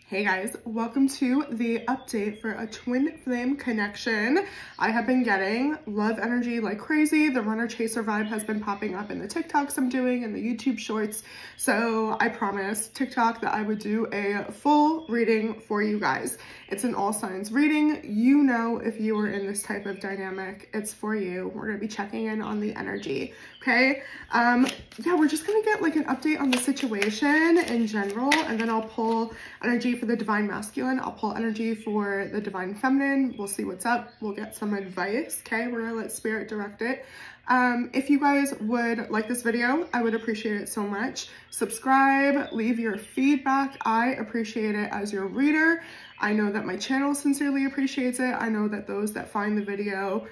Hey guys, welcome to the update for a twin flame connection. I have been getting love energy like crazy. The runner chaser vibe has been popping up in the TikToks I'm doing and the YouTube shorts. So I promised TikTok that I would do a full reading for you guys. It's an all signs reading. You know, if you are in this type of dynamic, it's for you. We're gonna be checking in on the energy, okay? Yeah, we're just gonna get like an update on the situation in general, and then I'll pull energy for the divine masculine. I'll pull energy for the divine feminine. We'll see what's up. We'll get some advice, okay? We're gonna let spirit direct it. If you guys would like this video, I would appreciate it so much. Subscribe, leave your feedback. I appreciate it as your reader. I know that my channel sincerely appreciates it. I know that those that find the video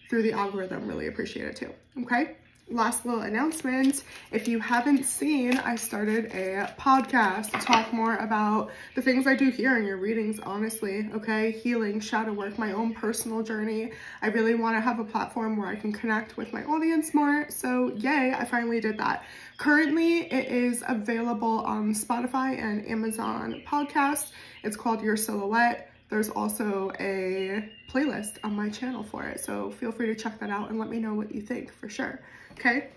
through the algorithm really appreciate it too, okay? Last little announcement. If you haven't seen, I started a podcast to talk more about the things I do here in your readings, honestly, okay? Healing, shadow work, my own personal journey. I really want to have a platform where I can connect with my audience more. So yay, I finally did that. Currently, it is available on Spotify and Amazon Podcast. It's called Your Silhouette. There's also a playlist on my channel for it, so feel free to check that out and let me know what you think for sure, okay?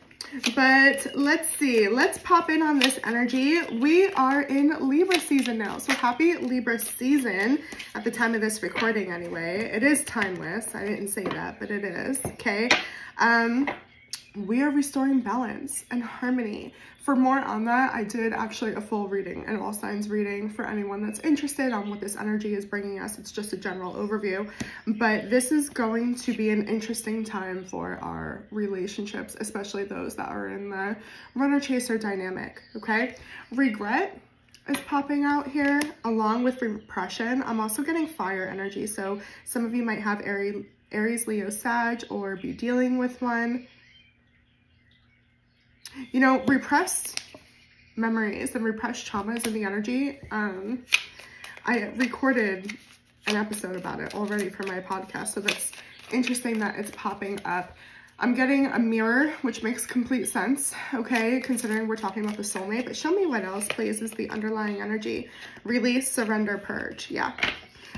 But let's see, let's pop in on this energy. We are in Libra season now, so happy Libra season at the time of this recording anyway. It is timeless, I didn't say that, but it is, okay? We are restoring balance and harmony. For more on that, I did actually a full reading, an all signs reading for anyone that's interested on what this energy is bringing us. It's just a general overview, but this is going to be an interesting time for our relationships, especially those that are in the runner chaser dynamic, okay? Regret is popping out here along with repression. I'm also getting fire energy. So some of you might have Aries, Leo, Sag, or be dealing with one. You know, repressed memories and repressed traumas in the energy. I recorded an episode about it already for my podcast, so that's interesting that it's popping up. I'm getting a mirror, which makes complete sense, okay, considering we're talking about the soulmate, but show me what else, please, is the underlying energy. Release, surrender, purge, yeah.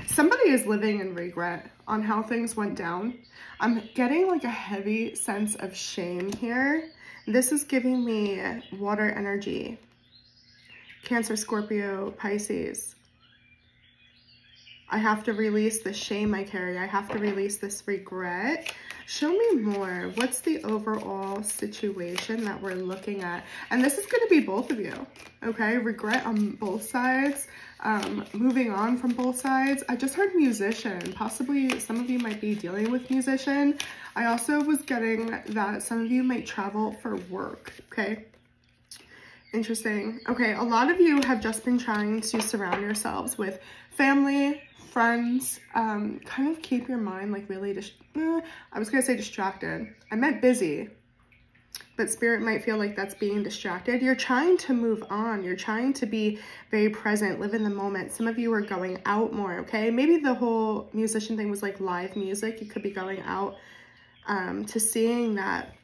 Somebody is living in regret on how things went down. I'm getting like a heavy sense of shame here. This is giving me water energy. Cancer, Scorpio, Pisces. I have to release the shame I carry. I have to release this regret. Show me more. What's the overall situation that we're looking at? And this is going to be both of you, okay? Regret on both sides. Moving on from both sides. I just heard musician. Possibly some of you might be dealing with musician. I also was getting that some of you might travel for work, okay? Interesting. Okay, a lot of you have just been trying to surround yourselves with family, friends, kind of keep your mind like really, I was gonna say distracted. I meant busy, but spirit might feel like that's being distracted. You're trying to move on. You're trying to be very present, live in the moment. Some of you are going out more, okay? Maybe the whole musician thing was like live music. You could be going out to seeing that.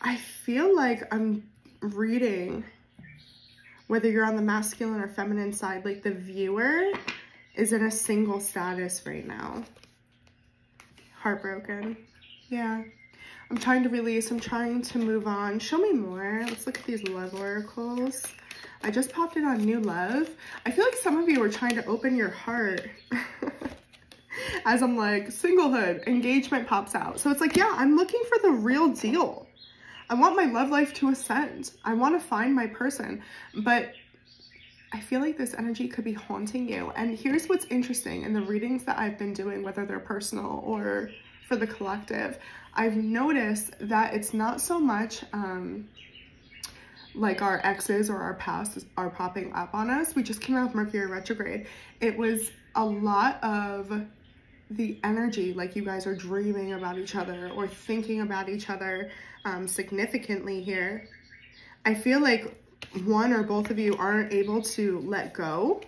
I feel like I'm reading, whether you're on the masculine or feminine side, like the viewer is in a single status right now. Heartbroken. Yeah. I'm trying to release. I'm trying to move on. Show me more. Let's look at these love oracles. I just popped in on new love. I feel like some of you are trying to open your heart. As I'm like, singlehood, engagement pops out. So it's like, yeah, I'm looking for the real deal. I want my love life to ascend. I want to find my person, but I feel like this energy could be haunting you. And here's what's interesting in the readings that I've been doing, whether they're personal or for the collective, I've noticed that it's not so much like our exes or our past are popping up on us. We just came out of Mercury retrograde. It was a lot of the energy, like you guys are dreaming about each other or thinking about each other significantly here. I feel like one or both of you aren't able to let go.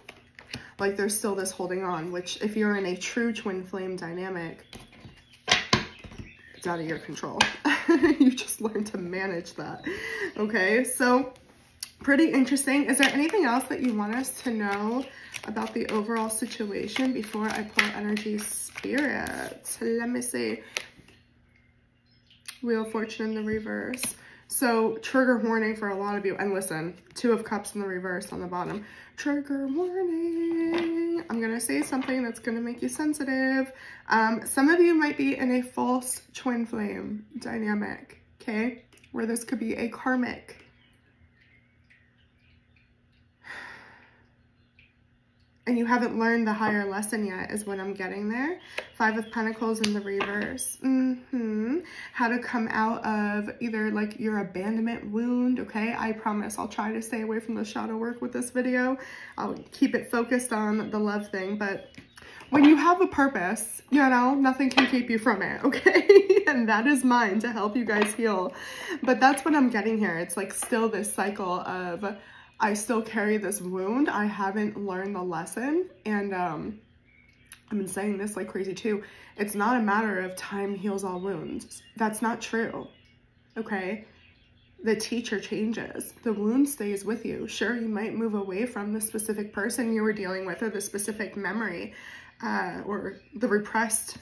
Like there's still this holding on, which if you're in a true twin flame dynamic, it's out of your control. You just learn to manage that. Okay, so pretty interesting. Is there anything else that you want us to know about the overall situation before I pull energy spirit? Let me see. Wheel of Fortune in the reverse. So trigger warning for a lot of you. And listen, Two of Cups in the reverse on the bottom. Trigger warning. I'm going to say something that's going to make you sensitive. Some of you might be in a false twin flame dynamic, okay? Where this could be a karmic. And you haven't learned the higher lesson yet is what I'm getting there. Five of Pentacles in the reverse. How to come out of either like your abandonment wound, okay? I promise I'll try to stay away from the shadow work with this video. I'll keep it focused on the love thing, but when you have a purpose, you know, nothing can keep you from it, okay? And that is mine to help you guys heal. But that's what I'm getting here. It's like still this cycle of I still carry this wound. I haven't learned the lesson. And I've been saying this like crazy too. It's not a matter of time heals all wounds. That's not true, okay? The teacher changes. The wound stays with you. Sure, you might move away from the specific person you were dealing with or the specific memory or the repressed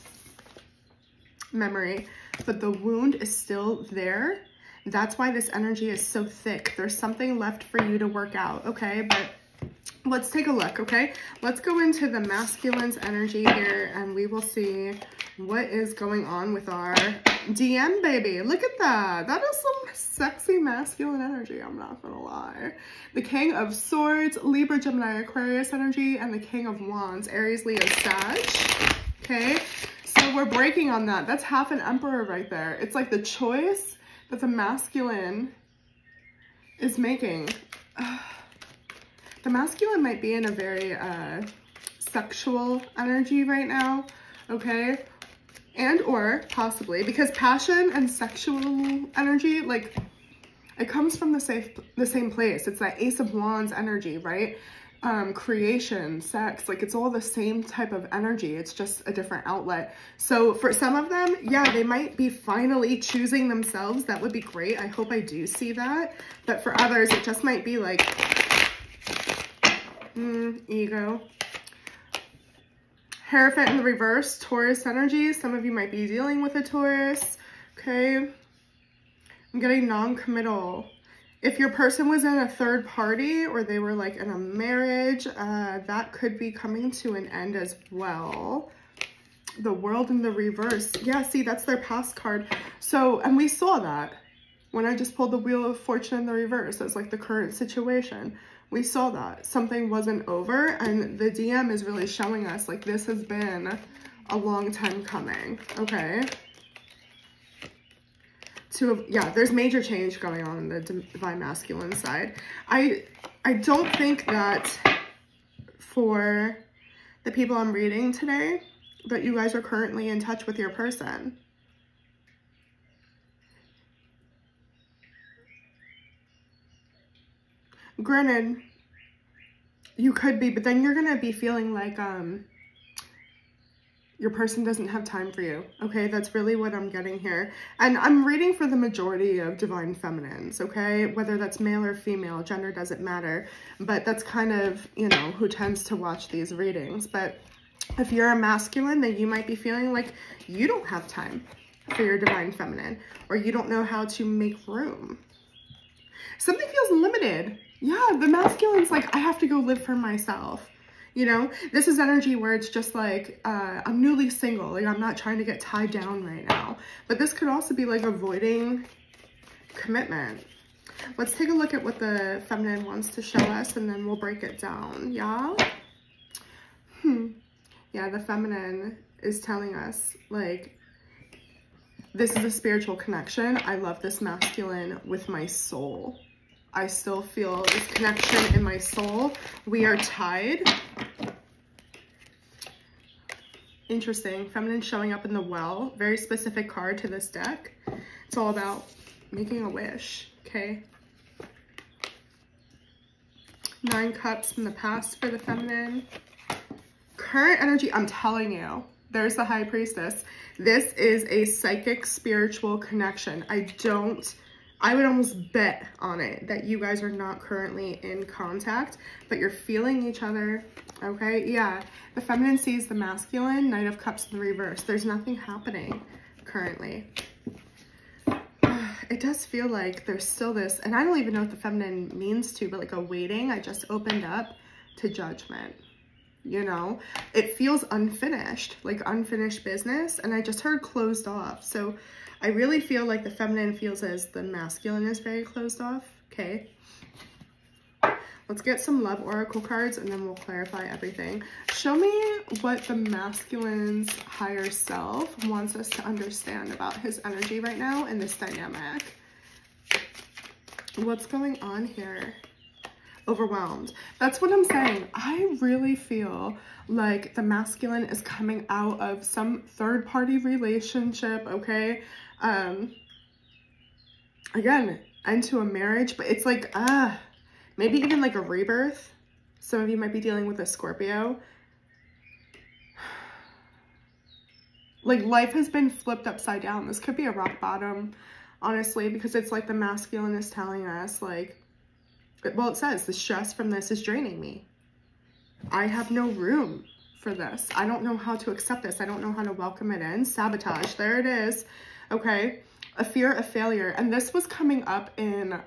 memory, but the wound is still there. That's why this energy is so thick. There's something left for you to work out, okay? But let's take a look, okay? Let's go into the masculine's energy here and we will see what is going on with our DM baby. Look at that. That is some sexy masculine energy, I'm not gonna lie. The King of Swords, Libra, Gemini, Aquarius energy, and the King of Wands, Aries, Leo, Sag, okay? So we're breaking on that. That's half an emperor right there. It's like the choice that the masculine is making. The masculine might be in a very sexual energy right now, okay? And or possibly, because passion and sexual energy, like, it comes from the same place. It's that Ace of Wands energy, right? Creation, sex, like it's all the same type of energy. It's just a different outlet. So for some of them, yeah, they might be finally choosing themselves. That would be great. I hope I do see that. But for others, it just might be like, ego. Hierophant in the reverse, Taurus energy. Some of you might be dealing with a Taurus, okay? I'm getting non-committal. If your person was in a third party or they were like in a marriage, that could be coming to an end as well. The World in the reverse. Yeah, see, that's their past card. So, and we saw that when I just pulled the Wheel of Fortune in the reverse as like the current situation. We saw that something wasn't over, and the DM is really showing us like this has been a long time coming, okay? Yeah, there's major change going on the divine masculine side. I don't think that for the people I'm reading today, that you guys are currently in touch with your person. Granted, you could be, but then you're gonna be feeling like your person doesn't have time for you, okay? That's really what I'm getting here. And I'm reading for the majority of divine feminines, okay? Whether that's male or female, gender doesn't matter. But that's kind of, you know, who tends to watch these readings. But if you're a masculine, then you might be feeling like you don't have time for your divine feminine, or you don't know how to make room. Something feels limited. Yeah, the masculine's like, I have to go live for myself. You know, this is energy where it's just like, I'm newly single. Like, I'm not trying to get tied down right now. But this could also be like avoiding commitment. Let's take a look at what the feminine wants to show us, and then we'll break it down. Yeah? Yeah, the feminine is telling us, like, this is a spiritual connection. I love this masculine with my soul. I still feel this connection in my soul. We are tied. Interesting. Feminine showing up in the Well. Very specific card to this deck. It's all about making a wish, okay? 9 Cups from the past for the feminine. Current energy, I'm telling you. There's the High Priestess. This is a psychic spiritual connection. I don't I would almost bet on it that you guys are not currently in contact, but you're feeling each other, okay? Yeah, the feminine sees the masculine, Knight of Cups in the reverse. There's nothing happening currently. It does feel like there's still this, and I don't even know what the feminine means to, but like a waiting. I just opened up to Judgment, you know? It feels unfinished, like unfinished business, and I just heard closed off. So I really feel like the feminine feels as the masculine is very closed off, okay? Let's get some love oracle cards and then we'll clarify everything. Show me what the masculine's higher self wants us to understand about his energy right now in this dynamic. What's going on here? Overwhelmed. That's what I'm saying. I really feel like the masculine is coming out of some third-party relationship, okay? Again, into a marriage, but it's like, maybe even like a rebirth. Some of you might be dealing with a Scorpio. Like life has been flipped upside down. This could be a rock bottom, honestly, because it's like the masculine is telling us like, well, it says the stress from this is draining me. I have no room for this. I don't know how to accept this. I don't know how to welcome it in. Sabotage. There it is. Okay. A fear of failure. And this was coming up in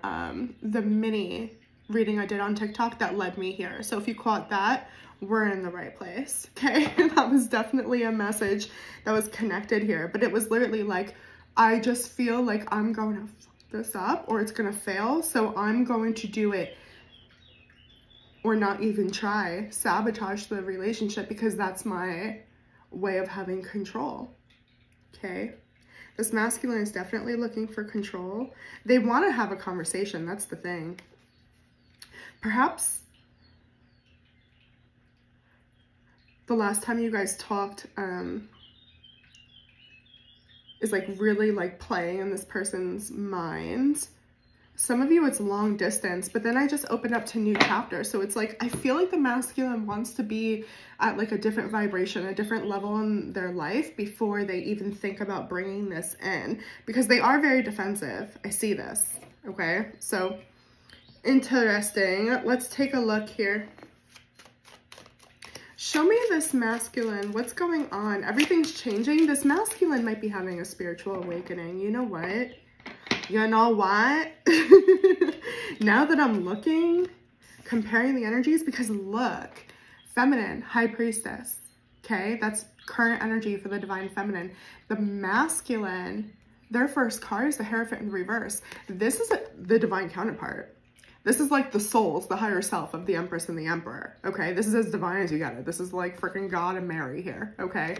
the mini reading I did on TikTok that led me here. So if you caught that, we're in the right place. Okay. That was definitely a message that was connected here. But it was literally like, I just feel like I'm going to fuck this up or it's going to fail. So I'm going to do it or not even try, sabotage the relationship because that's my way of having control. Okay. This masculine is definitely looking for control. They want to have a conversation. That's the thing. Perhaps the last time you guys talked is like really like playing in this person's mind. Some of you it's long distance, but then I just opened up to new chapters. So it's like, I feel like the masculine wants to be at like a different vibration, a different level in their life before they even think about bringing this in because they are very defensive. I see this. Okay. So interesting. Let's take a look here. Show me this masculine. What's going on? Everything's changing. This masculine might be having a spiritual awakening. You know what? You know what? Now that I'm looking, comparing the energies, because look, feminine, high priestess, okay? That's current energy for the divine feminine. The masculine, their first card is the Hierophant in reverse. This is the divine counterpart. This is like the souls, the higher self of the Empress and the Emperor, okay? This is as divine as you get it. This is like freaking God and Mary here, okay?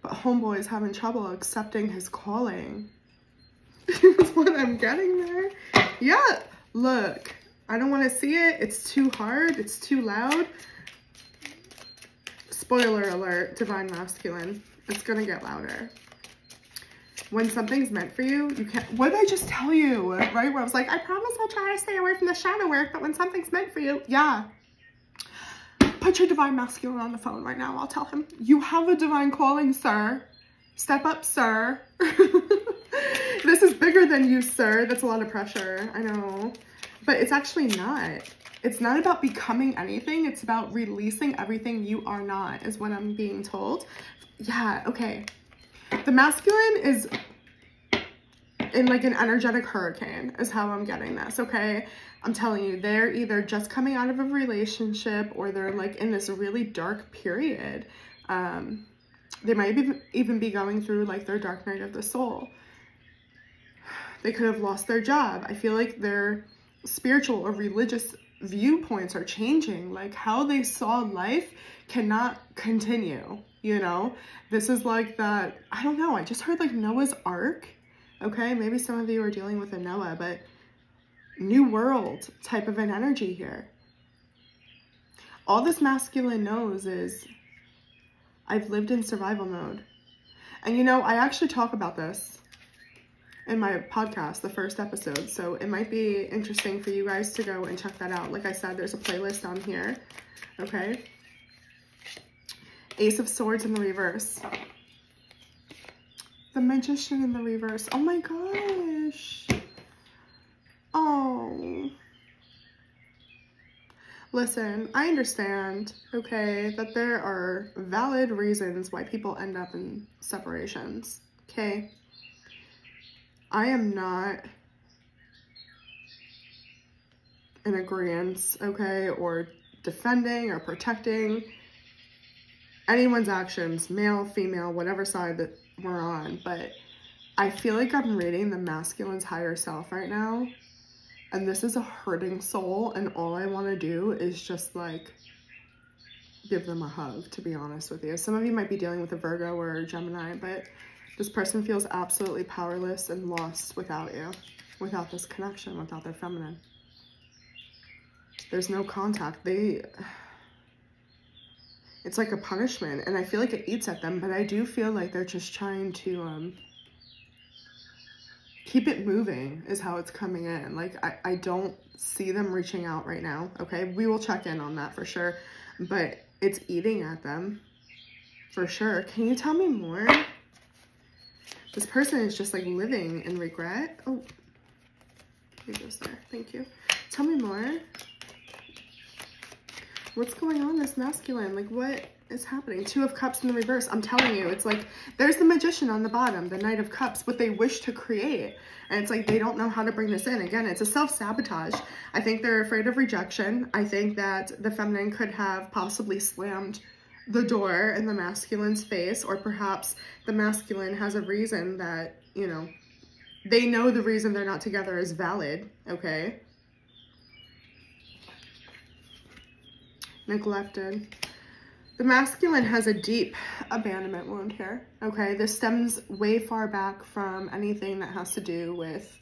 But homeboy is having trouble accepting his calling. That's what I'm getting there. Yeah, look, I don't want to see it. It's too hard. It's too loud. Spoiler alert, divine masculine. It's going to get louder. When something's meant for you, you can't, what did I just tell you? Right? Where I was like, I promise I'll try to stay away from the shadow work, but when something's meant for you, yeah. Put your divine masculine on the phone right now. I'll tell him, you have a divine calling, sir. Step up, sir. This is bigger than you, sir. That's a lot of pressure. I know. But it's actually not. It's not about becoming anything. It's about releasing everything you are not, is what I'm being told. Yeah, okay. The masculine is in like an energetic hurricane is how I'm getting this, okay? I'm telling you, they're either just coming out of a relationship or they're like in this really dark period. They might even be going through like their dark night of the soul. They could have lost their job. I feel like their spiritual or religious viewpoints are changing. Like how they saw life cannot continue, you know? This is like that, I don't know, I just heard like Noah's Ark. Okay, maybe some of you are dealing with a Noah, but new world type of an energy here. All this masculine knows is I've lived in survival mode. And you know, I actually talk about this in my podcast, the first episode. So it might be interesting for you guys to go and check that out. Like I said, there's a playlist on here. Okay. Ace of Swords in the reverse. The Magician in the reverse. Oh my gosh. Oh. Listen, I understand, okay, that there are valid reasons why people end up in separations, okay? I am not in agreement, okay, or defending or protecting anyone's actions, male, female, whatever side that we're on, but I feel like I'm reading the masculine's higher self right now, and this is a hurting soul, and all I want to do is just like give them a hug, to be honest with you. Some of you might be dealing with a Virgo or a Gemini, but this person feels absolutely powerless and lost without you, without this connection, without their feminine. There's no contact. It's like a punishment, and I feel like it eats at them, but I do feel like they're just trying to keep it moving is how it's coming in. Like, I don't see them reaching out right now, okay? We will check in on that for sure, but it's eating at them for sure. Can you tell me more? This person is just like living in regret. Oh, here goes there. Thank you. Tell me more. What's going on, this masculine? Like, what is happening? Two of Cups in the reverse. I'm telling you, it's like there's the Magician on the bottom, the Knight of Cups, what they wish to create. And it's like they don't know how to bring this in. Again, it's a self-sabotage. I think they're afraid of rejection. I think that the feminine could have possibly slammed the door in the masculine's face, or perhaps the masculine has a reason that, you know, they know the reason they're not together is valid, okay? Neglected. The masculine has a deep abandonment wound here, okay? This stems way far back from anything that has to do with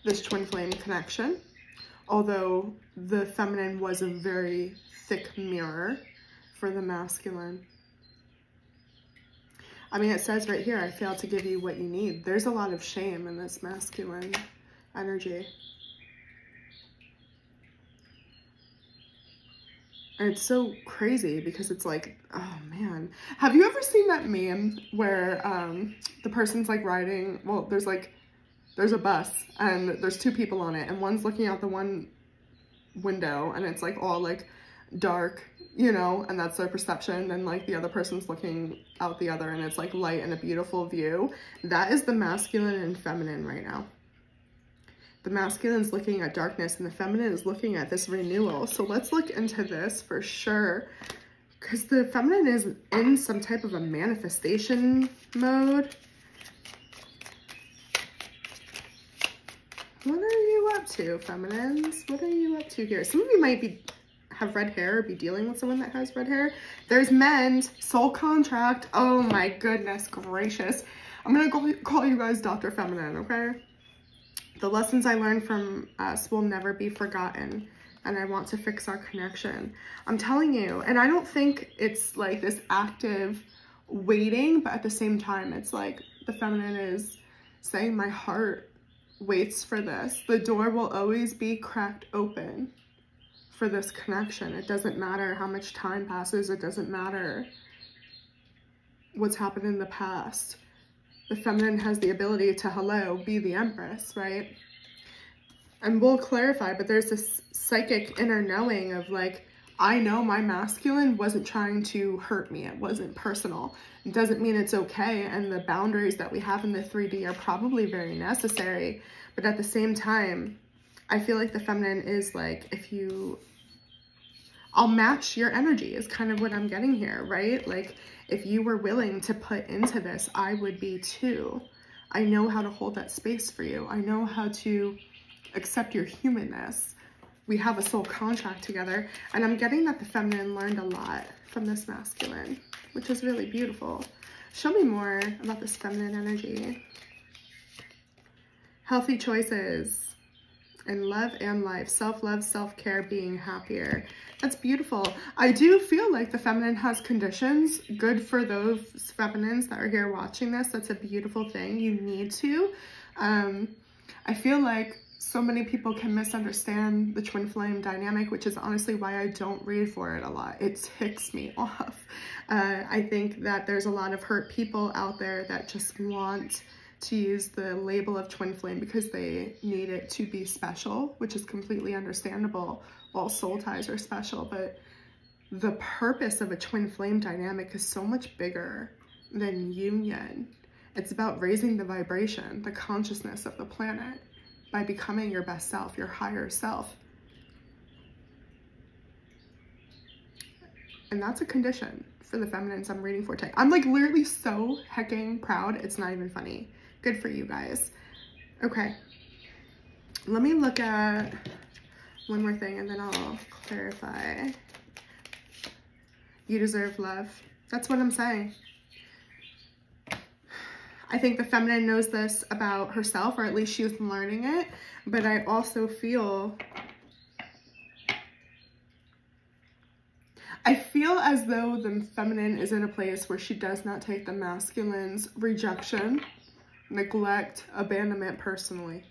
this twin flame connection, although the feminine was a very thick mirror for the masculine. I mean, it says right here, I failed to give you what you need. There's a lot of shame in this masculine energy. And it's so crazy because it's like, oh man. Have you ever seen that meme where the person's like riding, well, there's a bus and there's two people on it and one's looking out the one window and it's like all like dark, you know, and that's their perception, and like the other person's looking out the other and it's like light and a beautiful view. That is the masculine and feminine right now. The masculine is looking at darkness and the feminine is looking at this renewal. So let's look into this for sure, because the feminine is in some type of a manifestation mode. What are you up to, feminines? What are you up to here? Some of you might have red hair or be dealing with someone that has red hair. There's men's soul contract. Oh my goodness gracious. I'm gonna call you guys Dr. Feminine, okay? The lessons I learned from us will never be forgotten, and I want to fix our connection. I'm telling you, and I don't think it's like this active waiting, but at the same time, it's like the feminine is saying my heart waits for this. The door will always be cracked open for this connection. It doesn't matter how much time passes. It doesn't matter what's happened in the past. The feminine has the ability to, hello, be the Empress, right? And we'll clarify, but there's this psychic inner knowing of like, I know my masculine wasn't trying to hurt me. It wasn't personal. It doesn't mean it's okay. And the boundaries that we have in the 3D are probably very necessary. But at the same time, I feel like the feminine is like, I'll match your energy is kind of what I'm getting here, right? Like, if you were willing to put into this, I would be too. I know how to hold that space for you. I know how to accept your humanness. We have a soul contract together, and I'm getting that the feminine learned a lot from this masculine, which is really beautiful. Show me more about this feminine energy. Healthy choices in love and life, self-love, self-care, being happier. That's beautiful. I do feel like the feminine has conditions. Good for those feminines that are here watching this. That's a beautiful thing. You need to. I feel like so many people can misunderstand the twin flame dynamic, which is honestly why I don't read for it a lot. It ticks me off. I think that there's a lot of hurt people out there that just want to use the label of twin flame because they need it to be special, which is completely understandable. All soul ties are special, but the purpose of a twin flame dynamic is so much bigger than union. It's about raising the vibration, the consciousness of the planet by becoming your best self, your higher self. And that's a condition for the feminines I'm reading for today. I'm like literally so hecking proud. It's not even funny. Good for you guys. Okay. Let me look at one more thing and then I'll clarify. You deserve love. That's what I'm saying. I think the feminine knows this about herself, or at least she's learning it. But I also feel as though the feminine is in a place where she does not take the masculine's rejection, neglect, abandonment personally.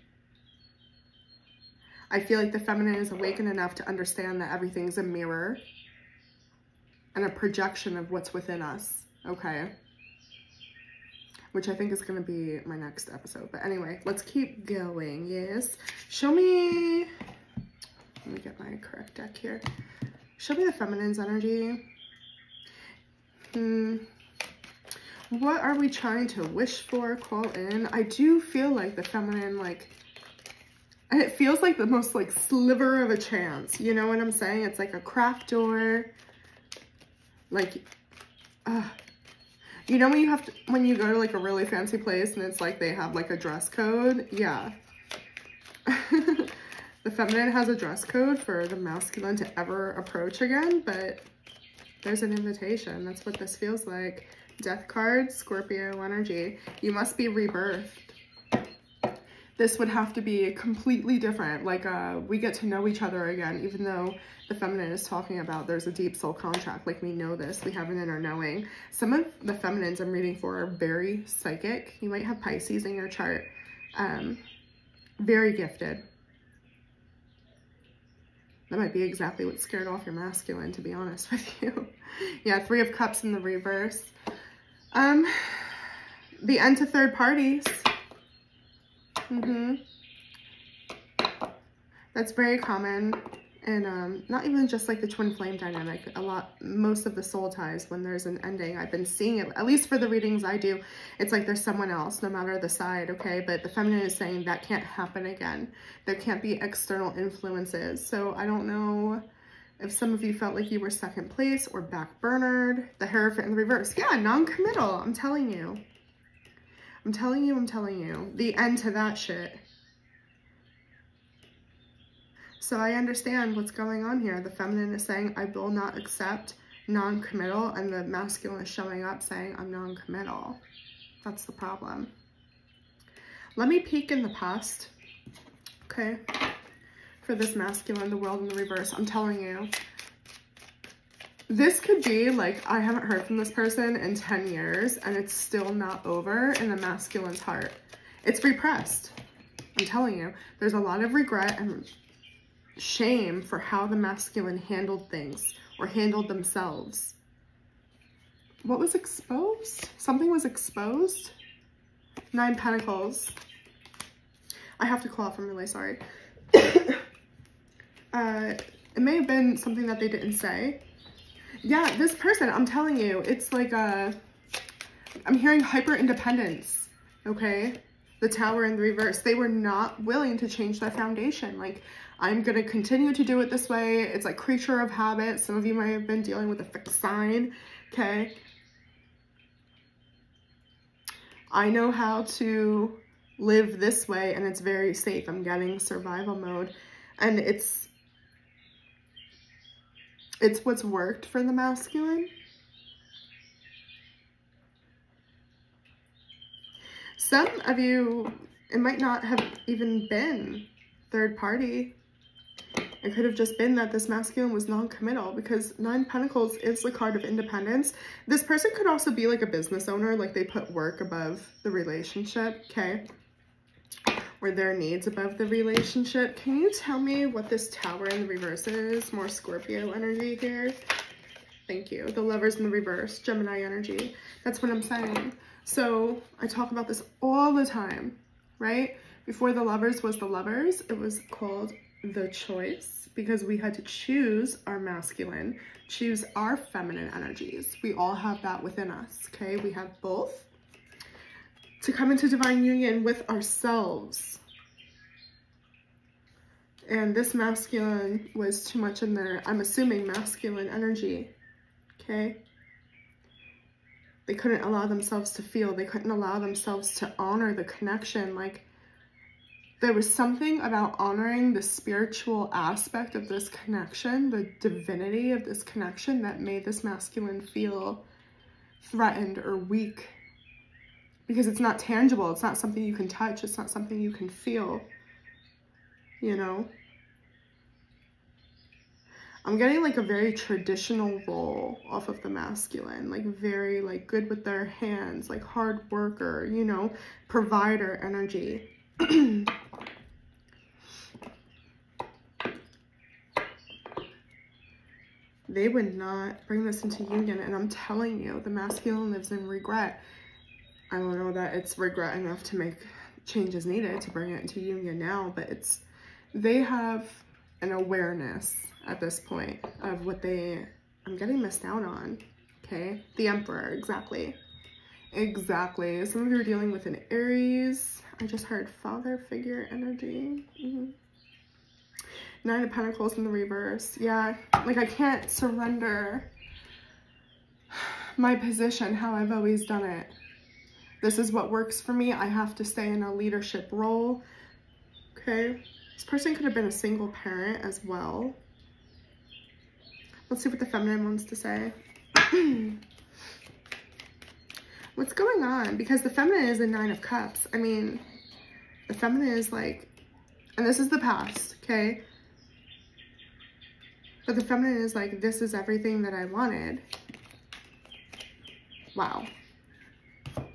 I feel like the feminine is awakened enough to understand that everything's a mirror and a projection of what's within us, okay? Which I think is going to be my next episode. But anyway, let's keep going, yes? Show me, let me get my correct deck here. Show me the feminine's energy. What are we trying to wish for, call in? I do feel like the feminine, like, and it feels like the most like sliver of a chance. You know what I'm saying? It's like a craft door. Like, you know when you have to, when you go to like a really fancy place and it's like they have like a dress code? Yeah. The feminine has a dress code for the masculine to ever approach again, but there's an invitation. That's what this feels like. Death card, Scorpio energy. You must be rebirthed. This would have to be completely different. Like we get to know each other again, even though the feminine is talking about there's a deep soul contract. Like we know this, we have an inner knowing. Some of the feminines I'm reading for are very psychic. You might have Pisces in your chart. Very gifted. That might be exactly what scared off your masculine, to be honest with you. Yeah, 3 of Cups in the reverse. The end to third parties. That's very common, and not even just like the twin flame dynamic. Most of the soul ties, when there's an ending, I've been seeing it, at least for the readings I do, it's like there's someone else, no matter the side, okay? But the feminine is saying that can't happen again. There can't be external influences. So I don't know if some of you felt like you were second place or back-burnered. The Hierophant in the reverse. Yeah, non-committal, I'm telling you. I'm telling you. The end to that shit. So I understand what's going on here. The feminine is saying, I will not accept non-committal, and the masculine is showing up saying, I'm non-committal. That's the problem. Let me peek in the past, okay? For this masculine, the World in the reverse. I'm telling you. This could be like, I haven't heard from this person in 10 years and it's still not over in the masculine's heart. It's repressed. I'm telling you, there's a lot of regret and shame for how the masculine handled things or handled themselves. What was exposed? Something was exposed? 9 Pentacles. I have to call off, I'm really sorry. It may have been something that they didn't say. Yeah, this person, I'm telling you, it's like I'm hearing hyper independence, okay? The Tower in the reverse. They were not willing to change their foundation. Like, I'm going to continue to do it this way. It's like creature of habit. Some of you might have been dealing with a fixed sign, okay? I know how to live this way and it's very safe. I'm getting survival mode, and it's what's worked for the masculine. Some of you, it might not have even been third party. It could have just been that this masculine was non-committal, because 9 Pentacles is the card of independence. This person could also be like a business owner, like they put work above the relationship, okay? or their needs above the relationship. Can you tell me what this Tower in the reverse is? More Scorpio energy here. Thank you. The Lovers in the reverse, Gemini energy. That's what I'm saying. So I talk about this all the time, right? Before the Lovers was the Lovers, it was called the Choice, because we had to choose our masculine, choose our feminine energies. We all have that within us, okay? We have both to come into divine union with ourselves. And this masculine was too much in their, I'm assuming, masculine energy, okay? They couldn't allow themselves to feel. They couldn't allow themselves to honor the connection. Like, there was something about honoring the spiritual aspect of this connection, the divinity of this connection, that made this masculine feel threatened or weak. Because it's not tangible. It's not something you can touch. It's not something you can feel. You know? I'm getting like a very traditional role off of the masculine, like very like good with their hands, like hard worker, you know, provider energy. They would not bring this into union, and I'm telling you, the masculine lives in regret. I don't know that it's regret enough to make changes needed to bring it into union now, but they have an awareness at this point of what I'm getting missed out on, okay? The Emperor, exactly. Exactly. Some of you are dealing with an Aries. I just heard father figure energy. Nine of Pentacles in the reverse. Yeah, like I can't surrender my position how I've always done it. This is what works for me. I have to stay in a leadership role, okay? This person could have been a single parent as well. Let's see what the feminine wants to say. What's going on? Because the feminine is a Nine of Cups. I mean, the feminine is like, and this is the past, okay? But the feminine is like, this is everything that I wanted. Wow.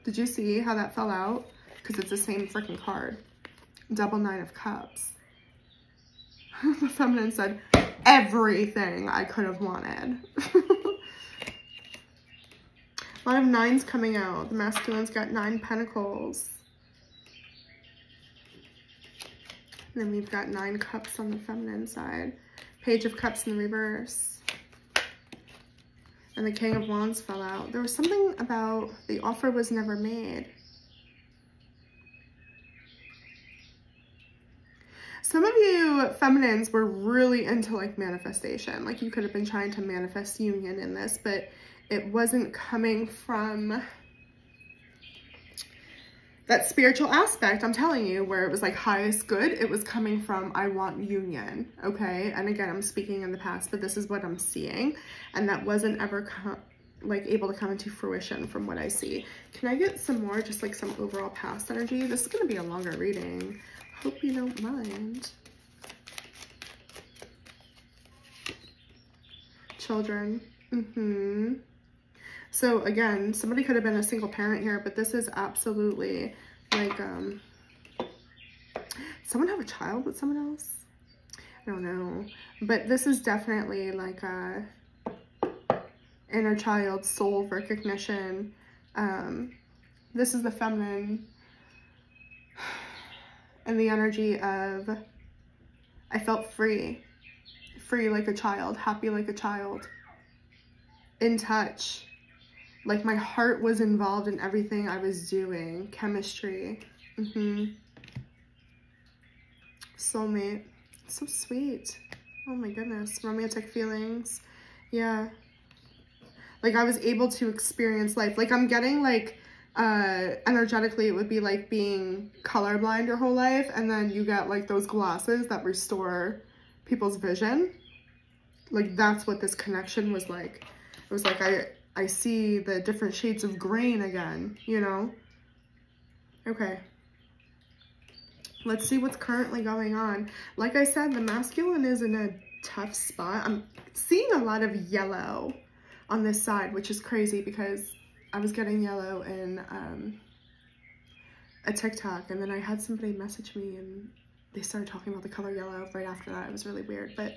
Did you see how that fell out? Because it's the same freaking card. Double Nine of Cups. The feminine said, everything I could have wanted. A lot of nines coming out. The masculine's got 9 Pentacles. And then we've got 9 Cups on the feminine side. Page of Cups in the reverse. And the King of Wands fell out. There was something about the offer was never made. Some of you feminines were really into like manifestation. Like you could have been trying to manifest union in this, but it wasn't coming from that spiritual aspect, I'm telling you, where it was like highest good. It was coming from, I want union, okay? And again, I'm speaking in the past, but this is what I'm seeing. And that wasn't ever like able to come into fruition from what I see. Can I get some more, just like some overall past energy? This is gonna be a longer reading. Hope you don't mind. Children. So again, somebody could have been a single parent here, but this is absolutely like, someone have a child with someone else? I don't know. But this is definitely like a inner child soul recognition. This is the feminine and the energy of, I felt free. Free like a child, happy like a child, in touch. Like my heart was involved in everything I was doing. Chemistry. Soulmate. So sweet. Oh my goodness. Romantic feelings. Yeah. Like I was able to experience life. Like I'm getting like, energetically it would be like being colorblind your whole life. And then you get like those glasses that restore people's vision. Like that's what this connection was like. It was like I see the different shades of green again, you know? Okay. Let's see what's currently going on. Like I said, the masculine is in a tough spot. I'm seeing a lot of yellow on this side, which is crazy because I was getting yellow in a TikTok, and then I had somebody message me and they started talking about the color yellow right after that. It was really weird. But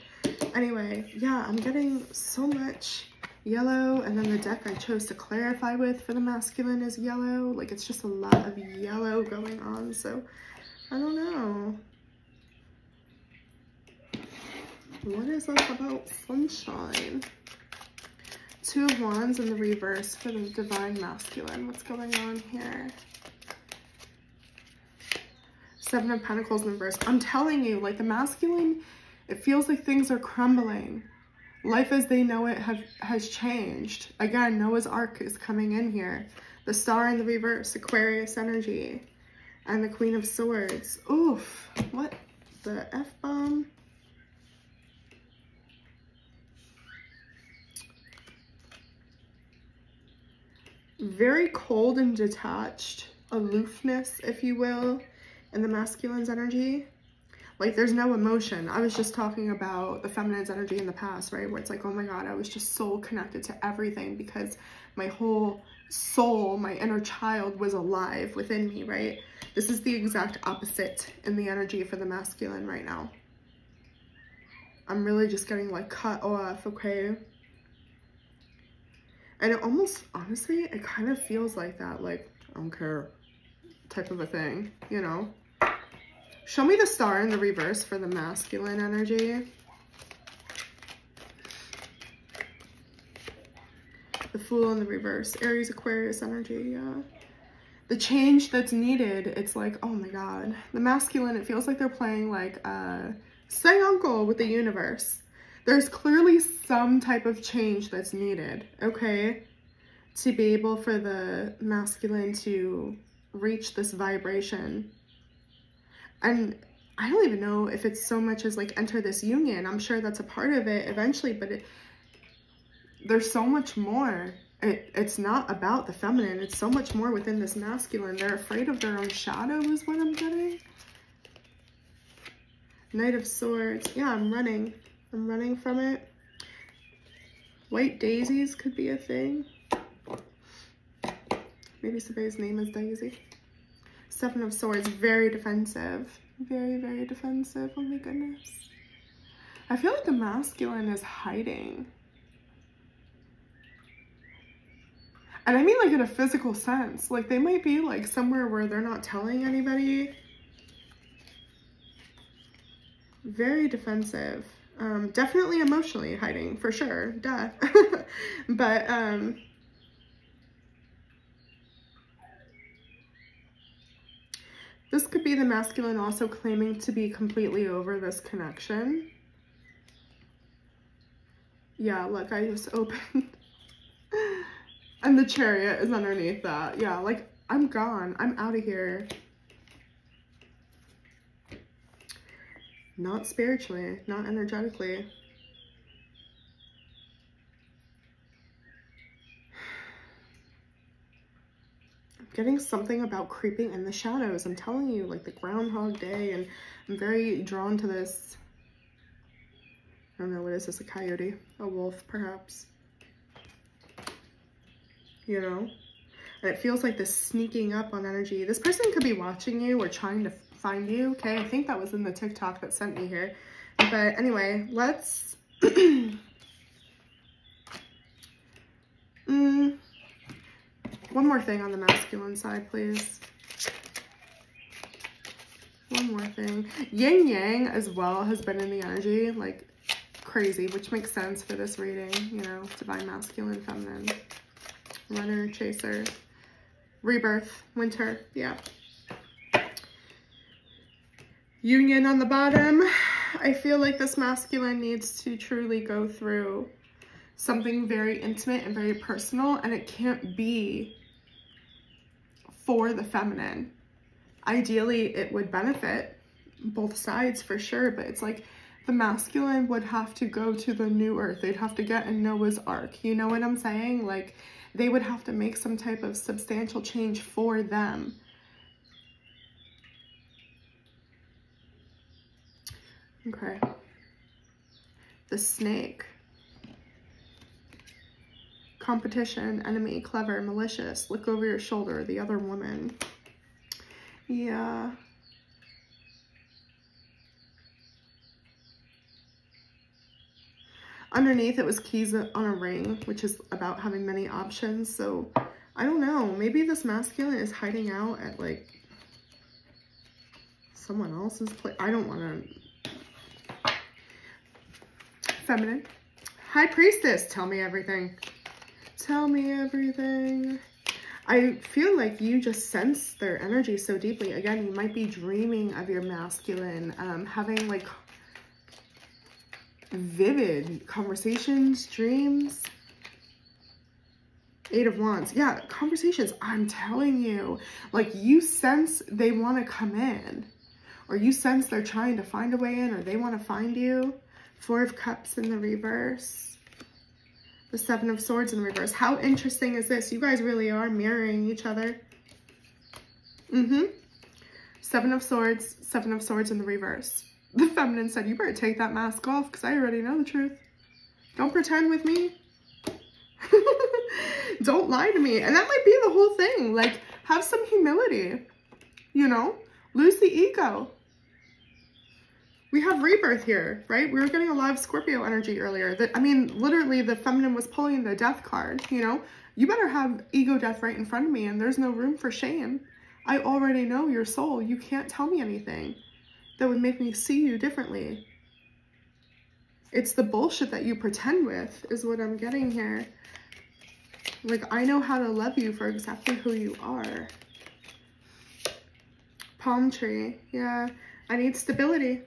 anyway, yeah, I'm getting so much yellow, and then the deck I chose to clarify with for the masculine is yellow. Like, it's just a lot of yellow going on, so I don't know. What is up about sunshine? Two of Wands in the reverse for the divine masculine. What's going on here? Seven of Pentacles in reverse. I'm telling you, like, the masculine, it feels like things are crumbling. Life as they know it has changed. Again, Noah's Ark is coming in here. The Star in the reverse, Aquarius energy. And the Queen of Swords. Oof. What the F-bomb? Very cold and detached. Aloofness, if you will, in the masculine's energy. Like, there's no emotion. I was just talking about the feminine's energy in the past, right? Where it's like, oh my God, I was just so connected to everything because my whole soul, my inner child was alive within me, right? This is the exact opposite in the energy for the masculine right now. I'm really just getting like cut off, okay? And it almost, honestly, it kind of feels like that, like, I don't care type of a thing, you know? Show me the Star in the reverse for the masculine energy. The Fool in the reverse. Aries, Aquarius energy, yeah. The change that's needed, it's like, oh my God. The masculine, it feels like they're playing like say uncle with the universe. There's clearly some type of change that's needed, okay? To be able for the masculine to reach this vibration. And I don't even know if it's so much as like enter this union. I'm sure that's a part of it eventually, but there's so much more. It's not about the feminine. It's so much more within this masculine. They're afraid of their own shadow is what I'm getting. Knight of Swords. Yeah, I'm running. I'm running from it. White daisies could be a thing. Maybe somebody's name is Daisy. Seven of Swords, very defensive. Very, very defensive. Oh my goodness. I feel like the masculine is hiding. And I mean like in a physical sense. Like they might be like somewhere where they're not telling anybody. Very defensive. Definitely emotionally hiding, for sure. Duh. But, this could be the masculine also claiming to be completely over this connection. Yeah, look, I just opened. And the Chariot is underneath that. Yeah, like, I'm gone. I'm out of here. Not spiritually, not energetically. Getting something about creeping in the shadows. I'm telling you, like the Groundhog Day, and I'm very drawn to this. I don't know, what is this, a coyote? A wolf, perhaps? You know? And it feels like this sneaking up on energy. This person could be watching you or trying to find you, okay? I think that was in the TikTok that sent me here. But anyway, let's... One more thing on the masculine side, please. One more thing. Yin Yang as well has been in the energy, like crazy, which makes sense for this reading, you know, divine masculine, feminine, runner, chaser, rebirth, winter, yeah. Union on the bottom. I feel like this masculine needs to truly go through something very intimate and very personal, and it can't be for the feminine. Ideally, it would benefit both sides for sure, but it's like the masculine would have to go to the new earth. They'd have to get in Noah's Ark. You know what I'm saying? Like, they would have to make some type of substantial change for them. Okay. The Snake. Competition, enemy, clever, malicious, look over your shoulder, the other woman. Yeah. Underneath it was keys on a ring, which is about having many options. So I don't know, maybe this masculine is hiding out at like someone else's place. I don't want to. Feminine. High Priestess, tell me everything. Tell me everything. I feel like you just sense their energy so deeply. Again, you might be dreaming of your masculine, having like vivid conversations, dreams. 8 of Wands. Yeah, conversations. I'm telling you, like you sense they want to come in, or you sense they're trying to find a way in, or they want to find you. 4 of Cups in the reverse. The 7 of Swords in the reverse. How interesting is this? You guys really are mirroring each other. 7 of Swords in the reverse. The Feminine said, you better take that mask off because I already know the truth. Don't pretend with me. Don't lie to me. And that might be the whole thing. Like, have some humility, you know? Lose the ego. We have rebirth here, right? We were getting a lot of Scorpio energy earlier. I mean, literally the Feminine was pulling the Death card, you know? You better have ego death right in front of me and there's no room for shame. I already know your soul. You can't tell me anything that would make me see you differently. It's the bullshit that you pretend with is what I'm getting here. Like, I know how to love you for exactly who you are. Palm tree. Yeah, I need stability.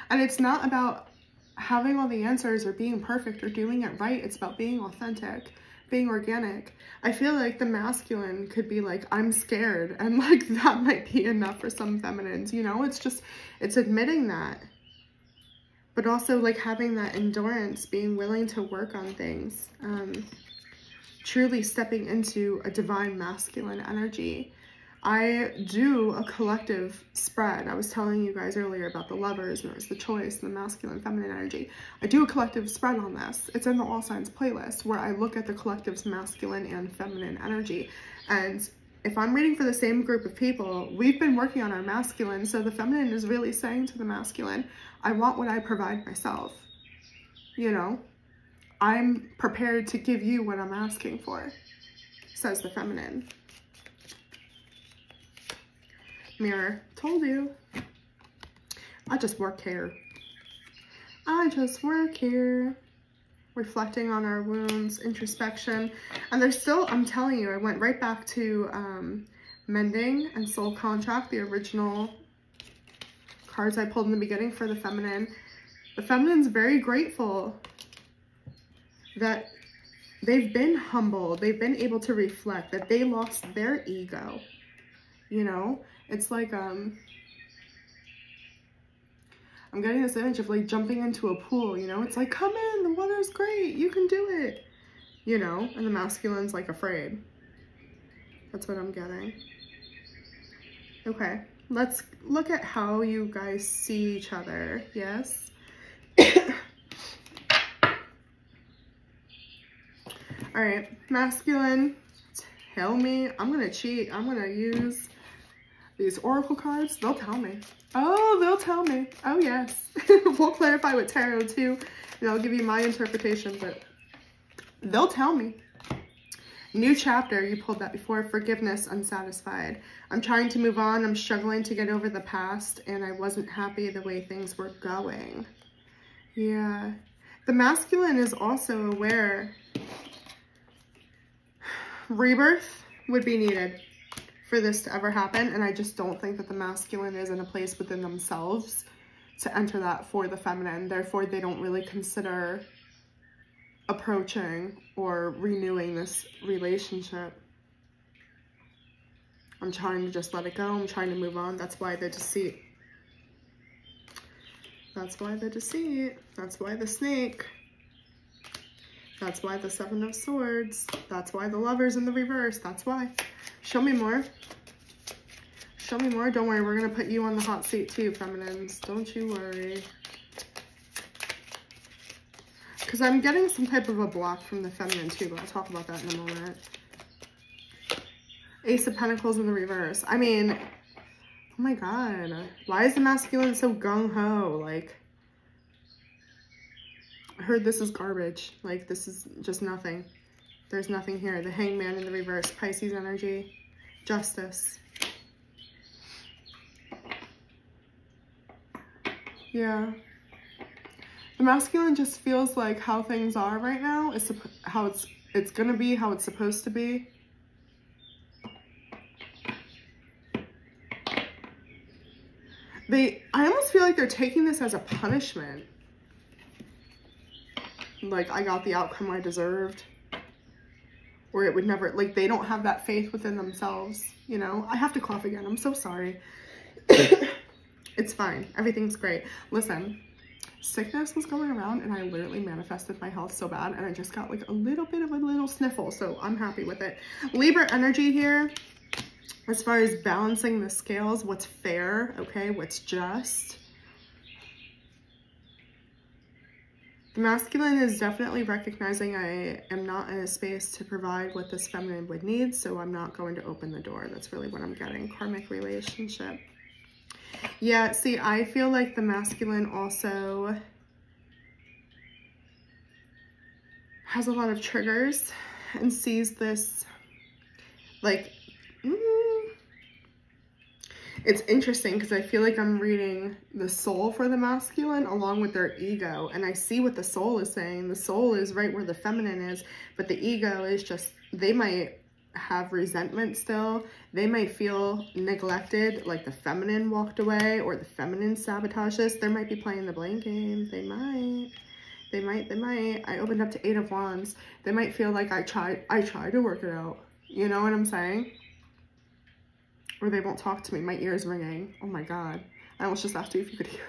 And it's not about having all the answers or being perfect or doing it right. It's about being authentic, being organic. I feel like the masculine could be like, I'm scared. And like, that might be enough for some feminines, you know? It's just, it's admitting that. But also like having that endurance, being willing to work on things. Truly stepping into a divine masculine energy. I do a collective spread. I was telling you guys earlier about the lovers, and it was the choice, and the masculine, feminine energy. I do a collective spread on this. It's in the All Signs playlist where I look at the collective's masculine and feminine energy. And if I'm reading for the same group of people, we've been working on our masculine. So the feminine is really saying to the masculine, I want what I provide myself. You know, I'm prepared to give you what I'm asking for, says the feminine. Mirror, told you. I just work here. I just work here. Reflecting on our wounds, introspection. And there's still, I'm telling you, I went right back to Mending and Soul Contract, the original cards I pulled in the beginning for the feminine. The feminine's very grateful that they've been humble, they've been able to reflect, that they lost their ego, you know? It's like, I'm getting this image of like jumping into a pool, you know? It's like, come in, the water's great, you can do it, you know? And the masculine's like afraid. That's what I'm getting. Okay, let's look at how you guys see each other, yes? All right, masculine, tell me. I'm gonna cheat. I'm gonna use these oracle cards. They'll tell me. Oh, they'll tell me. Oh, yes. We'll clarify with tarot too, and I'll give you my interpretation, but they'll tell me. New chapter, you pulled that before. Forgiveness, unsatisfied. I'm trying to move on. I'm struggling to get over the past, and I wasn't happy the way things were going. Yeah. The masculine is also aware rebirth would be needed for this to ever happen, and I just don't think that the masculine is in a place within themselves to enter that for the feminine. Therefore, they don't really consider approaching or renewing this relationship. I'm trying to just let it go. I'm trying to move on. That's why the deceit. That's why the deceit. That's why the snake. That's why the 7 of Swords. That's why the Lovers in the reverse. That's why. Show me more. Show me more. Don't worry, we're going to put you on the hot seat too, feminines. Don't you worry. Because I'm getting some type of a block from the feminine too, but I'll talk about that in a moment. Ace of Pentacles in the reverse. I mean, oh my God. Why is the masculine so gung-ho? Like, I heard this is garbage. Like, this is just nothing. There's nothing here. The Hangman in the reverse. Pisces energy. Justice. Yeah. The masculine just feels like how things are right now is how it's gonna be, how it's supposed to be. I almost feel like they're taking this as a punishment. Like, I got the outcome I deserved. Or it would never, like, they don't have that faith within themselves, you know? I have to cough again. I'm so sorry. It's fine. Everything's great. Listen, sickness was going around and I literally manifested my health so bad and I just got like a little bit of a little sniffle. So I'm happy with it. Libra energy here. As far as balancing the scales, what's fair, okay? What's just. The masculine is definitely recognizing I am not in a space to provide what this feminine would need, so I'm not going to open the door. That's really what I'm getting. Karmic relationship. Yeah, see, I feel like the masculine also has a lot of triggers and sees this like, it's interesting because I feel like I'm reading the soul for the masculine along with their ego. And I see what the soul is saying. The soul is right where the feminine is, but the ego is just, they might have resentment still. They might feel neglected, like the feminine walked away or the feminine sabotaged this. They might be playing the blame game. They might. I opened up to 8 of Wands. They might feel like I tried to work it out. You know what I'm saying? Or they won't talk to me. My ear's ringing. Oh my God. I almost just asked you if you could hear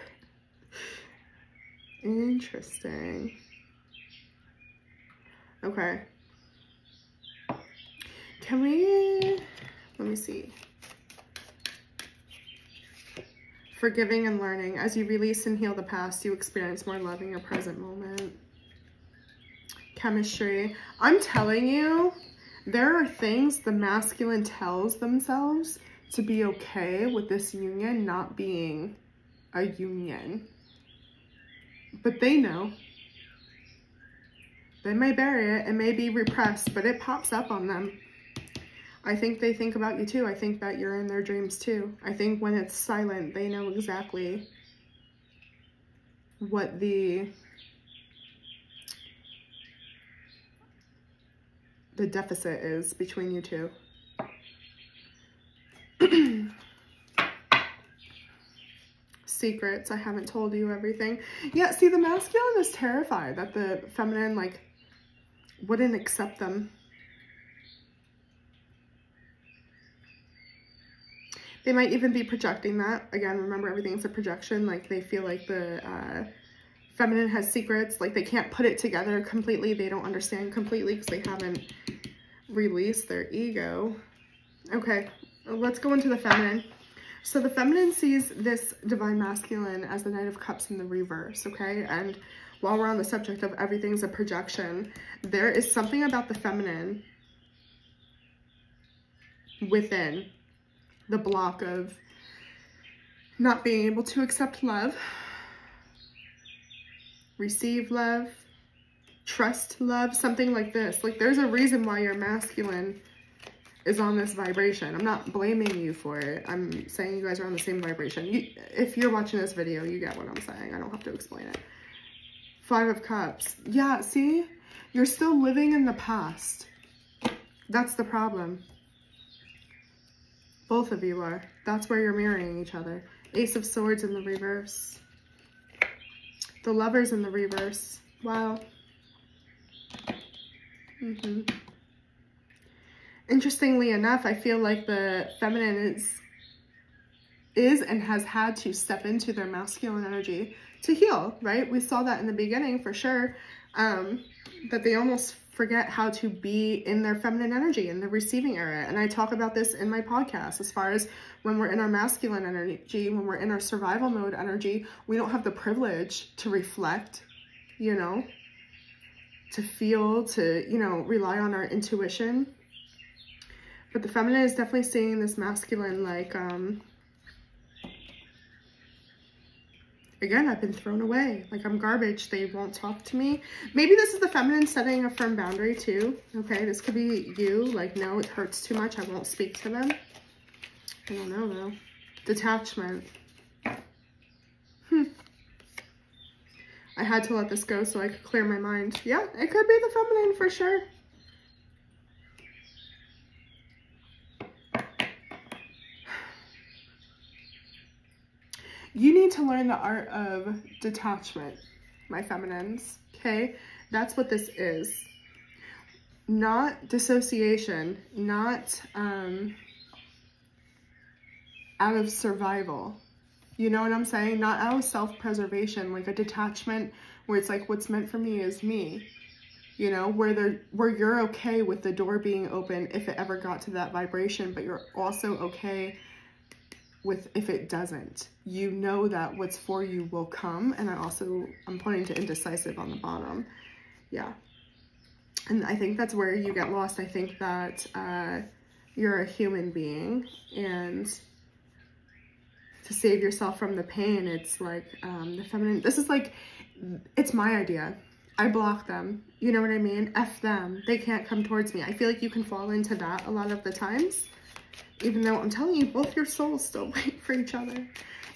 it. Interesting. Okay. Can we, let me see. Forgiving and learning. As you release and heal the past, you experience more love in your present moment. Chemistry. I'm telling you, there are things the masculine tells themselves to be okay with this union not being a union. But they know. They may bury it. It may be repressed, but it pops up on them. I think they think about you too. I think that you're in their dreams too. I think when it's silent, they know exactly what the deficit is between you two. Secrets. I haven't told you everything. Yeah, see, the masculine is terrified that the feminine, like, wouldn't accept them. They might even be projecting that. Again, remember, everything's a projection. Like, they feel like the feminine has secrets. Like, they can't put it together completely. They don't understand completely because they haven't released their ego. Okay, let's go into the feminine. So the feminine sees this divine masculine as the Knight of Cups in the reverse, okay? And while we're on the subject of everything's a projection, there is something about the feminine within the block of not being able to accept love, receive love, trust love, something like this. Like, there's a reason why your masculine is on this vibration. I'm not blaming you for it. I'm saying you guys are on the same vibration. If you're watching this video, you get what I'm saying. I don't have to explain it. 5 of Cups. Yeah, see? You're still living in the past. That's the problem. Both of you are. That's where you're mirroring each other. Ace of Swords in the reverse. The Lovers in the reverse. Wow. Interestingly enough, I feel like the feminine is and has had to step into their masculine energy to heal, right? We saw that in the beginning for sure, that they almost forget how to be in their feminine energy, in the receiving area. And I talk about this in my podcast as far as when we're in our masculine energy, when we're in our survival mode energy, we don't have the privilege to reflect, you know, to feel, to, you know, rely on our intuition. But the feminine is definitely seeing this masculine, like, again, I've been thrown away. Like, I'm garbage. They won't talk to me. Maybe this is the feminine setting a firm boundary too. Okay, this could be you. Like, no, it hurts too much. I won't speak to them. I don't know, though. Detachment. I had to let this go so I could clear my mind. Yeah, it could be the feminine for sure. You need to learn the art of detachment, my feminines, okay? That's what this is. Not dissociation, not out of survival. You know what I'm saying? Not out of self-preservation, like a detachment where it's like, what's meant for me is me. You know, where you're okay with the door being open if it ever got to that vibration, but you're also okay with if it doesn't. You know that what's for you will come. And I'm pointing to indecisive on the bottom. Yeah. And I think that's where you get lost. I think that you're a human being, and to save yourself from the pain, it's like the feminine, this is like, it's my idea. I block them. You know what I mean? F them. They can't come towards me. I feel like you can fall into that a lot of the times. Even though I'm telling you, both your souls still wait for each other.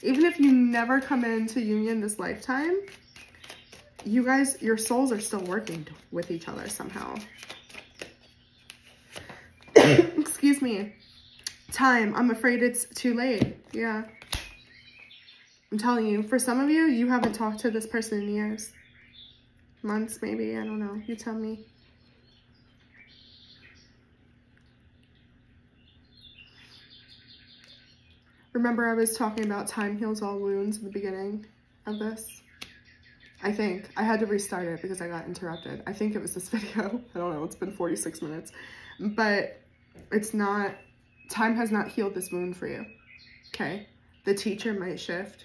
Even if you never come into union this lifetime, you guys, your souls are still working with each other somehow. Excuse me. Time. I'm afraid it's too late. Yeah. I'm telling you, for some of you, you haven't talked to this person in years. Months, maybe. I don't know. You tell me. Remember I was talking about time heals all wounds at the beginning of this? I think. I had to restart it because I got interrupted. I think it was this video. I don't know. It's been 46 minutes. But it's not, time has not healed this wound for you. Okay? The teacher might shift.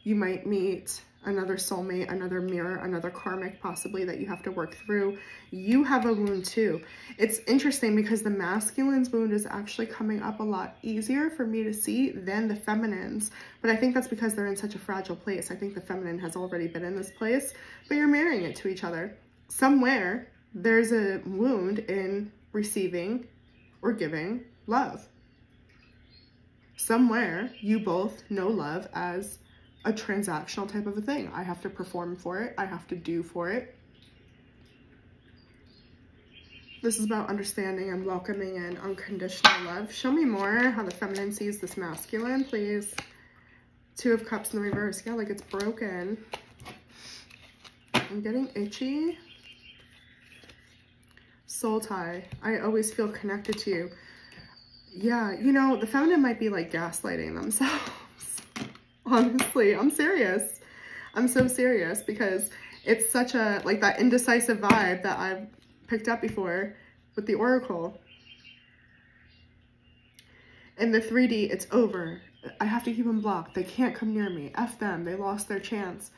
You might meet another soulmate, another mirror, another karmic possibly that you have to work through. You have a wound too. It's interesting because the masculine's wound is actually coming up a lot easier for me to see than the feminine's. But I think that's because they're in such a fragile place. I think the feminine has already been in this place, but you're marrying it to each other. Somewhere there's a wound in receiving or giving love. Somewhere you both know love as a transactional type of a thing. I have to perform for it. I have to do for it. This is about understanding and welcoming and unconditional love. Show me more how the feminine sees this masculine, please. Two of Cups in the reverse. Yeah, like it's broken. I'm getting itchy. Soul tie. I always feel connected to you. Yeah, you know, the feminine might be like gaslighting themselves. Honestly, I'm serious. I'm so serious because it's such a, like that indecisive vibe that I've picked up before with the Oracle. In the 3D, it's over. I have to keep them blocked. They can't come near me. F them. They lost their chance.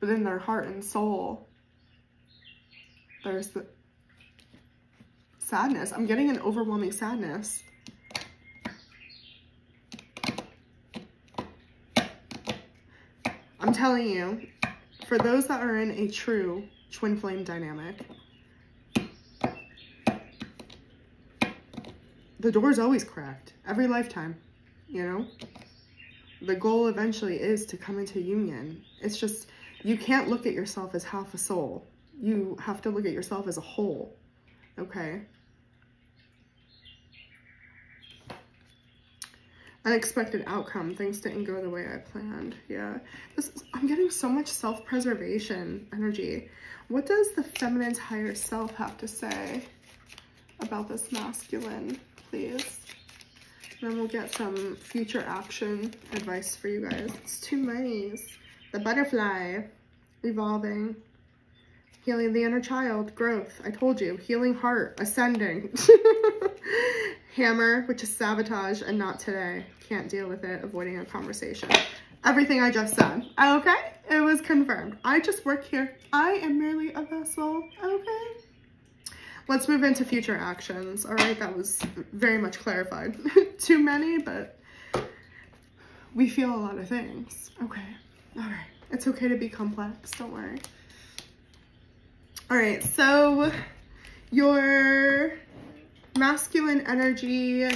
But in their heart and soul, there's the sadness. I'm getting an overwhelming sadness. I'm telling you, for those that are in a true twin flame dynamic, the door's always cracked, every lifetime, you know? The goal eventually is to come into union. It's just, you can't look at yourself as half a soul. You have to look at yourself as a whole, okay? Unexpected outcome. Things didn't go the way I planned. Yeah. I'm getting so much self-preservation energy. What does the feminine's higher self have to say about this masculine, please? And then we'll get some future action advice for you guys. It's too nice. The butterfly. Evolving. Healing the inner child. Growth. I told you. Healing heart. Ascending. Hammer, which is sabotage and not today. Can't deal with it. Avoiding a conversation. Everything I just said. Okay? It was confirmed. I just work here. I am merely a vessel. Okay? let's move into future actions. All right, that was very much clarified. Too many, but we feel a lot of things. Okay, all right. It's okay to be complex, don't worry. All right, so your masculine energy,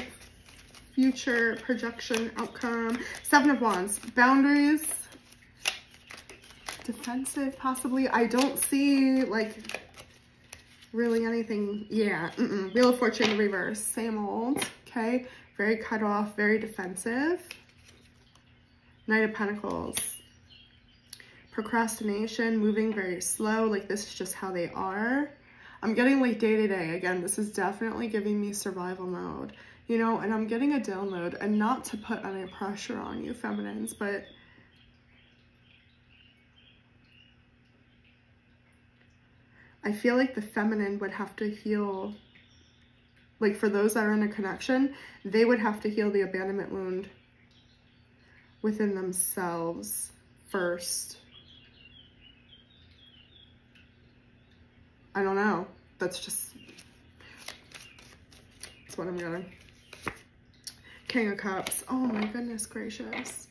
future projection, outcome, 7 of Wands, boundaries, defensive possibly. I don't see like really anything. Yeah, Wheel of Fortune reverse, same old. Okay, very cut off, very defensive. Knight of Pentacles, procrastination, moving very slow, like this is just how they are. I'm getting like day to day. Again, this is definitely giving me survival mode, you know, and I'm getting a download, and not to put any pressure on you feminines, but I feel like the feminine would have to heal, like for those that are in a connection, they would have to heal the abandonment wound within themselves first. I don't know. That's what I'm getting. King of Cups. Oh my goodness gracious.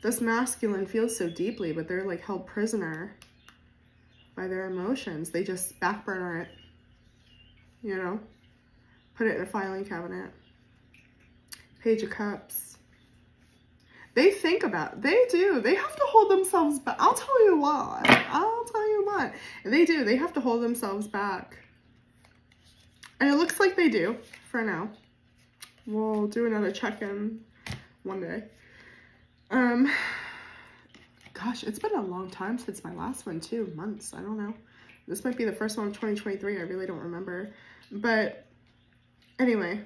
This masculine feels so deeply, but they're like held prisoner by their emotions. They just back burner it, you know, put it in a filing cabinet. Page of Cups. They think about, they do. They have to hold themselves back. I'll tell you what. They do. They have to hold themselves back. And it looks like they do for now. We'll do another check-in one day. Gosh, it's been a long time since my last one too. Months. I don't know. This might be the first one of 2023. I really don't remember. But anyway.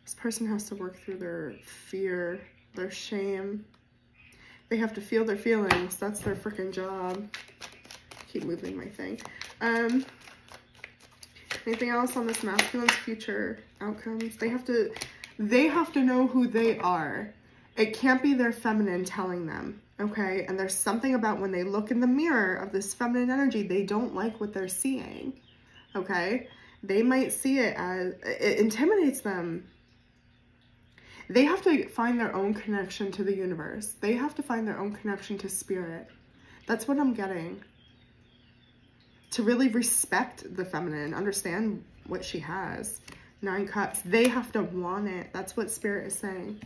This person has to work through their fear, their shame. They have to feel their feelings. That's their freaking job. Keep moving my thing. Anything else on this masculine's future outcomes? They have to know who they are. It can't be their feminine telling them, okay? And there's something about when they look in the mirror of this feminine energy, they don't like what they're seeing, okay? They might see it as, it intimidates them. They have to find their own connection to the universe. They have to find their own connection to spirit. That's what I'm getting. To really respect the feminine, understand what she has. 9 Cups. They have to want it. That's what spirit is saying.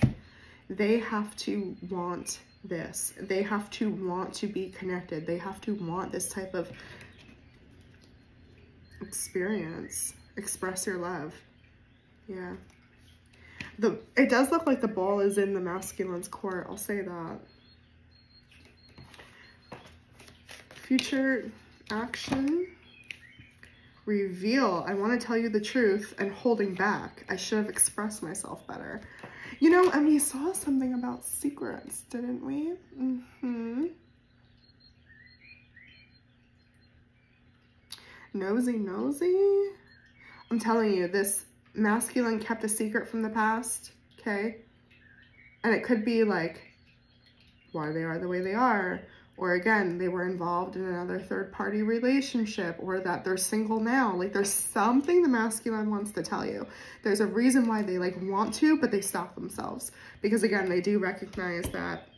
They have to want this. They have to want to be connected. They have to want this type of experience. Express your love. Yeah. It does look like the ball is in the masculine's court. I'll say that. Future action. Reveal. I want to tell you the truth and holding back. I should have expressed myself better. You know, and we saw something about secrets, didn't we? Nosy. I'm telling you, this masculine kept a secret from the past, okay? And it could be like why they are the way they are, or again, they were involved in another third-party relationship, or that they're single now. Like there's something the masculine wants to tell you. There's a reason why they like want to, but they stop themselves. Because again, they do recognize that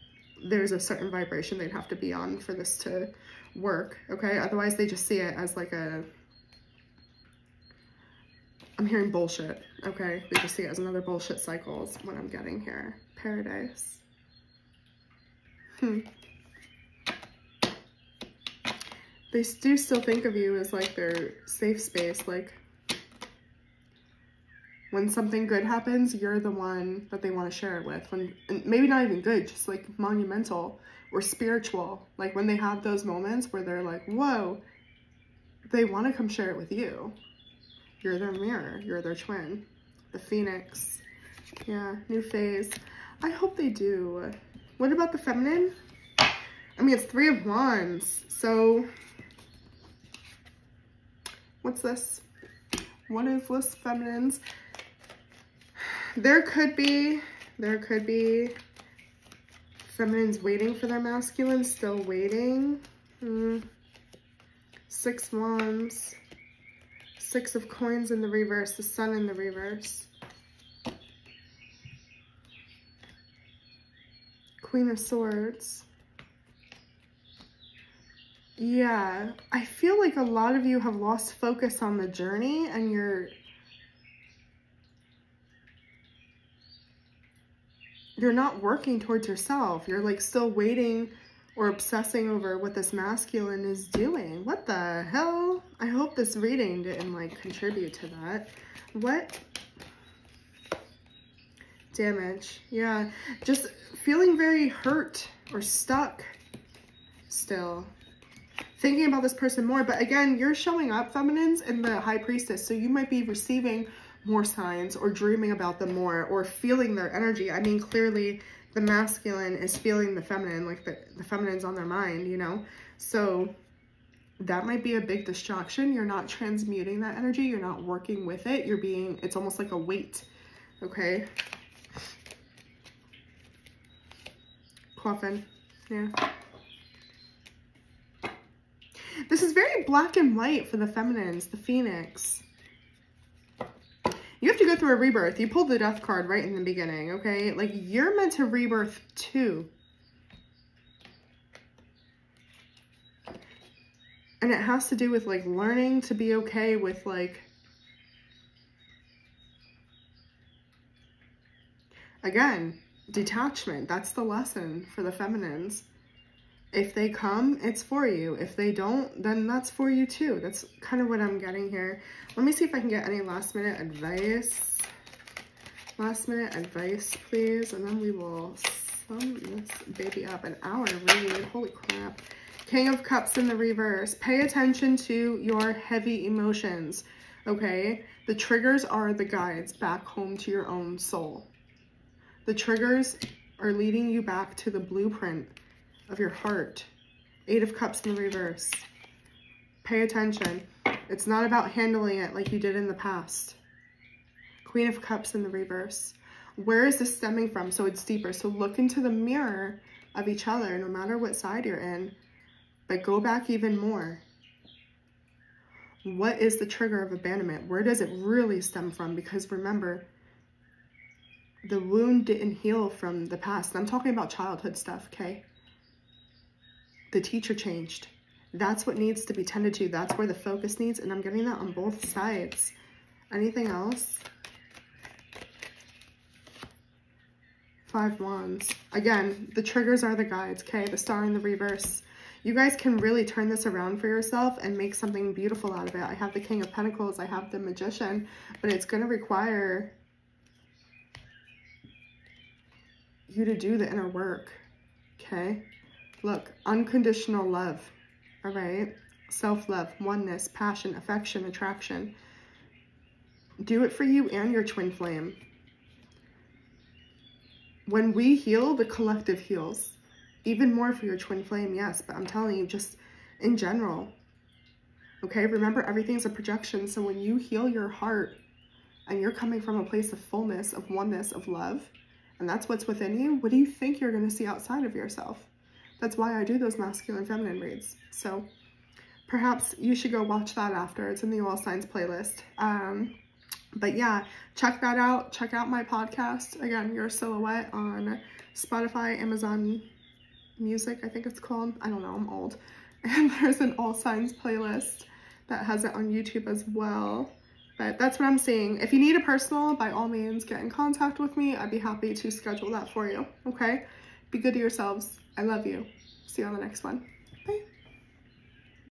there's a certain vibration they'd have to be on for this to work, okay? Otherwise, they just see it as like I'm hearing bullshit, okay? They just see it as another bullshit cycle is what I'm getting here. Paradise. They do still think of you as like their safe space. Like when something good happens, you're the one that they want to share it with. When, and maybe not even good, just like monumental or spiritual. Like when they have those moments where they're like, whoa, they want to come share it with you. You're their mirror. You're their twin. The Phoenix. Yeah, new phase. I hope they do. What about the feminine? I mean, it's 3 of Wands. So, what's this? What is this feminine's? There could be feminines waiting for their masculine, still waiting. 6 Wands, 6 of Coins in the reverse, the Sun in the reverse, Queen of Swords. Yeah, I feel like a lot of you have lost focus on the journey and you're not working towards yourself. You're like still waiting or obsessing over what this masculine is doing. What the hell? I hope this reading didn't like contribute to that. What? Damage. Yeah, just feeling very hurt or stuck still. Thinking about this person more, but again, you're showing up, feminines, in the High Priestess, so you might be receiving more signs or dreaming about them more or feeling their energy. I mean, clearly the masculine is feeling the feminine, like the feminine's on their mind, you know? So that might be a big distraction. You're not transmuting that energy. You're not working with it. It's almost like a weight, okay? Coffin, yeah. This is very black and white for the feminines, the Phoenix. You have to go through a rebirth. You pulled the Death card right in the beginning, okay? Like, you're meant to rebirth too. And it has to do with, like, learning to be okay with, like, again, detachment. That's the lesson for the feminines. If they come, it's for you. If they don't, then that's for you too. That's kind of what I'm getting here. Let me see if I can get any last minute advice. Last minute advice, please. And then we will sum this baby up. An hour read. Holy crap. King of Cups in the reverse. Pay attention to your heavy emotions, okay? The triggers are the guides back home to your own soul. The triggers are leading you back to the blueprint of your heart. 8 of Cups in the reverse. Pay attention. It's not about handling it like you did in the past. Queen of Cups in the reverse. Where is this stemming from? So it's deeper. So look into the mirror of each other, no matter what side you're in, but go back even more. What is the trigger of abandonment? Where does it really stem from? Because remember, the wound didn't heal from the past. I'm talking about childhood stuff, okay? The teacher changed. That's what needs to be tended to. That's where the focus needs, and I'm getting that on both sides. Anything else? 5 Wands. Again, the triggers are the guides, okay? The Star in the reverse. You guys can really turn this around for yourself and make something beautiful out of it. I have the King of Pentacles. I have the Magician, but it's going to require you to do the inner work, okay? Look, unconditional love, all right? Self-love, oneness, passion, affection, attraction. Do it for you and your twin flame. When we heal, the collective heals. Even more for your twin flame, yes, but I'm telling you, just in general, okay? Remember, everything's a projection, so when you heal your heart and you're coming from a place of fullness, of oneness, of love, and that's what's within you, what do you think you're going to see outside of yourself? That's why I do those masculine feminine reads. So perhaps you should go watch that after. It's in the All Signs playlist. But yeah, check that out. Check out my podcast. Again, Your Silhouette on Spotify, Amazon Music, I think it's called. I don't know, I'm old. And there's an All Signs playlist that has it on YouTube as well. But that's what I'm seeing. If you need a personal, by all means, get in contact with me. I'd be happy to schedule that for you, okay? Be good to yourselves. I love you. See you on the next one.